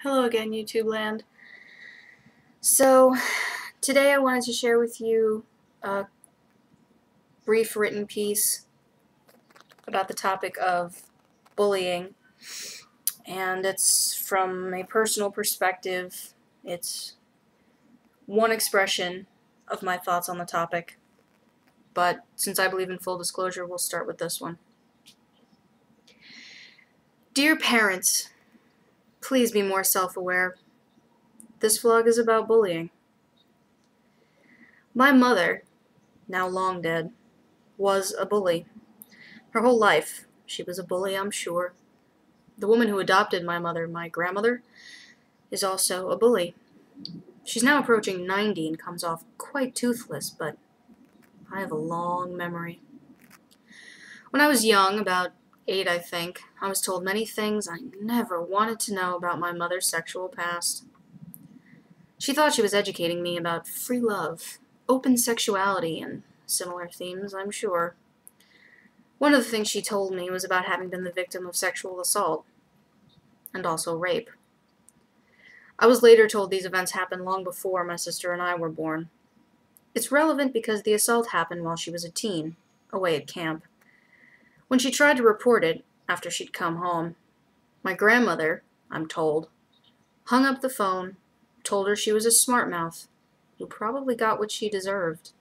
Hello again, YouTube land. So, today I wanted to share with you a brief written piece about the topic of bullying, and it's from a personal perspective. It's one expression of my thoughts on the topic, but since I believe in full disclosure, we'll start with this one. Dear parents, please be more self-aware. This vlog is about bullying. My mother, now long dead, was a bully. Her whole life, she was a bully, I'm sure. The woman who adopted my mother, my grandmother, is also a bully. She's now approaching 90 and comes off quite toothless, but I have a long memory. When I was young, about 8 I think, I was told many things I never wanted to know about my mother's sexual past. She thought she was educating me about free love, open sexuality, and similar themes, I'm sure. One of the things she told me was about having been the victim of sexual assault, and also rape. I was later told these events happened long before my sister and I were born. It's relevant because the assault happened while she was a teen, away at camp. When she tried to report it, after she'd come home, my grandmother, I'm told, hung up the phone, told her she was a smart mouth, who probably got what she deserved.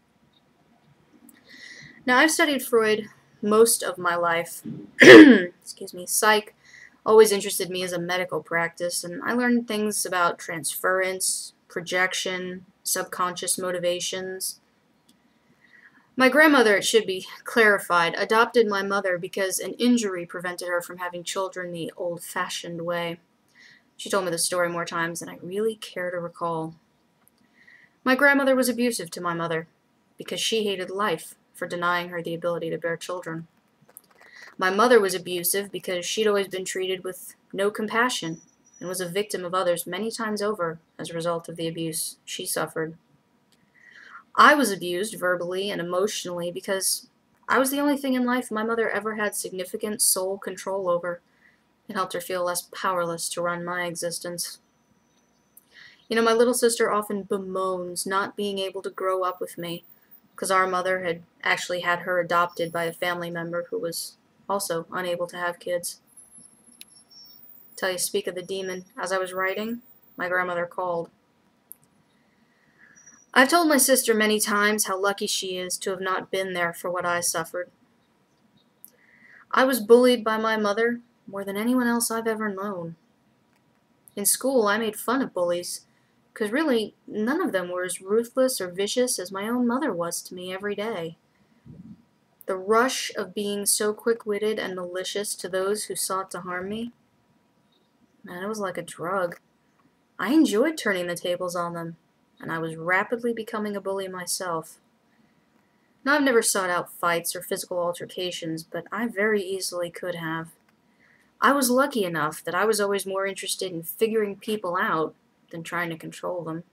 Now, I've studied Freud most of my life. Excuse me, psych always interested me as a medical practice, and I learned things about transference, projection, subconscious motivations. My grandmother, it should be clarified, adopted my mother because an injury prevented her from having children the old-fashioned way. She told me the story more times than I really care to recall. My grandmother was abusive to my mother because she hated life for denying her the ability to bear children. My mother was abusive because she'd always been treated with no compassion and was a victim of others many times over as a result of the abuse she suffered. I was abused verbally and emotionally because I was the only thing in life my mother ever had significant sole control over. It helped her feel less powerless to run my existence. You know, my little sister often bemoans not being able to grow up with me because our mother had actually had her adopted by a family member who was also unable to have kids. Tell you, speak of the demon, as I was writing, my grandmother called. I've told my sister many times how lucky she is to have not been there for what I suffered. I was bullied by my mother more than anyone else I've ever known. In school, I made fun of bullies, because really, none of them were as ruthless or vicious as my own mother was to me every day. The rush of being so quick-witted and malicious to those who sought to harm me, man, it was like a drug. I enjoyed turning the tables on them, and I was rapidly becoming a bully myself. Now, I've never sought out fights or physical altercations, but I very easily could have. I was lucky enough that I was always more interested in figuring people out than trying to control them.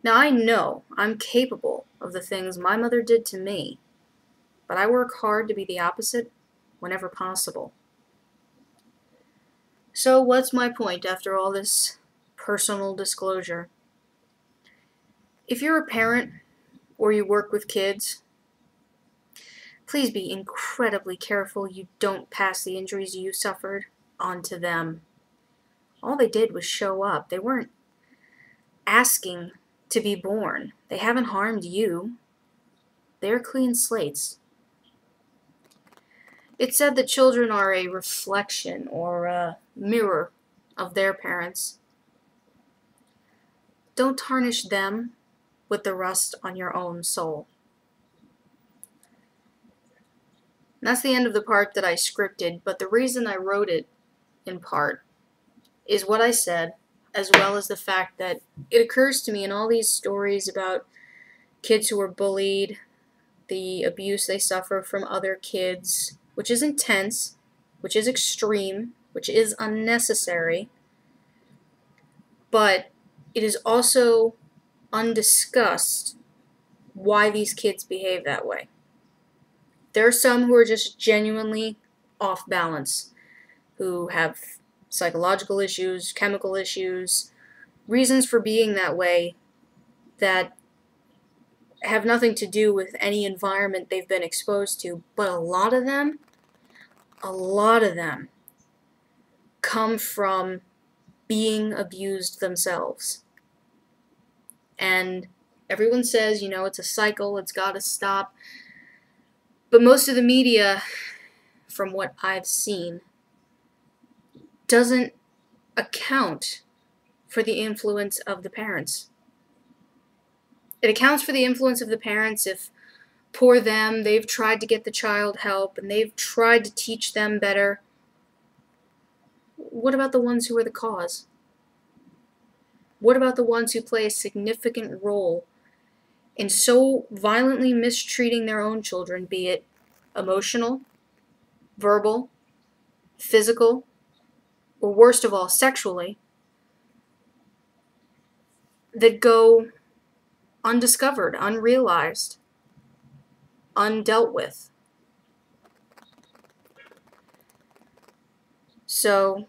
Now, I know I'm capable of the things my mother did to me, but I work hard to be the opposite whenever possible. So what's my point after all this personal disclosure? If you're a parent or you work with kids, please be incredibly careful you don't pass the injuries you suffered onto them. All they did was show up. They weren't asking to be born. They haven't harmed you. They're clean slates. It's said that children are a reflection or a mirror of their parents. Don't tarnish them with the rust on your own soul. And that's the end of the part that I scripted, but the reason I wrote it, in part, is what I said, as well as the fact that it occurs to me in all these stories about kids who are bullied, the abuse they suffer from other kids, which is intense, which is extreme, which is unnecessary, but it is also undiscussed why these kids behave that way. There are some who are just genuinely off balance, who have psychological issues, chemical issues, reasons for being that way that have nothing to do with any environment they've been exposed to, but a lot of them come from being abused themselves. And everyone says, it's a cycle, it's got to stop. But most of the media, from what I've seen, doesn't account for the influence of the parents. It accounts for the influence of the parents if, poor them, they've tried to get the child help and they've tried to teach them better. What about the ones who are the cause? What about the ones who play a significant role in so violently mistreating their own children, be it emotional, verbal, physical, or worst of all, sexually, that go undiscovered, unrealized, undealt with? So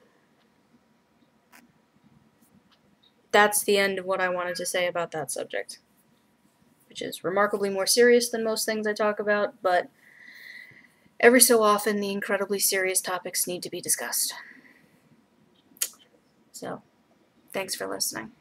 that's the end of what I wanted to say about that subject, which is remarkably more serious than most things I talk about, but every so often the incredibly serious topics need to be discussed. So, thanks for listening.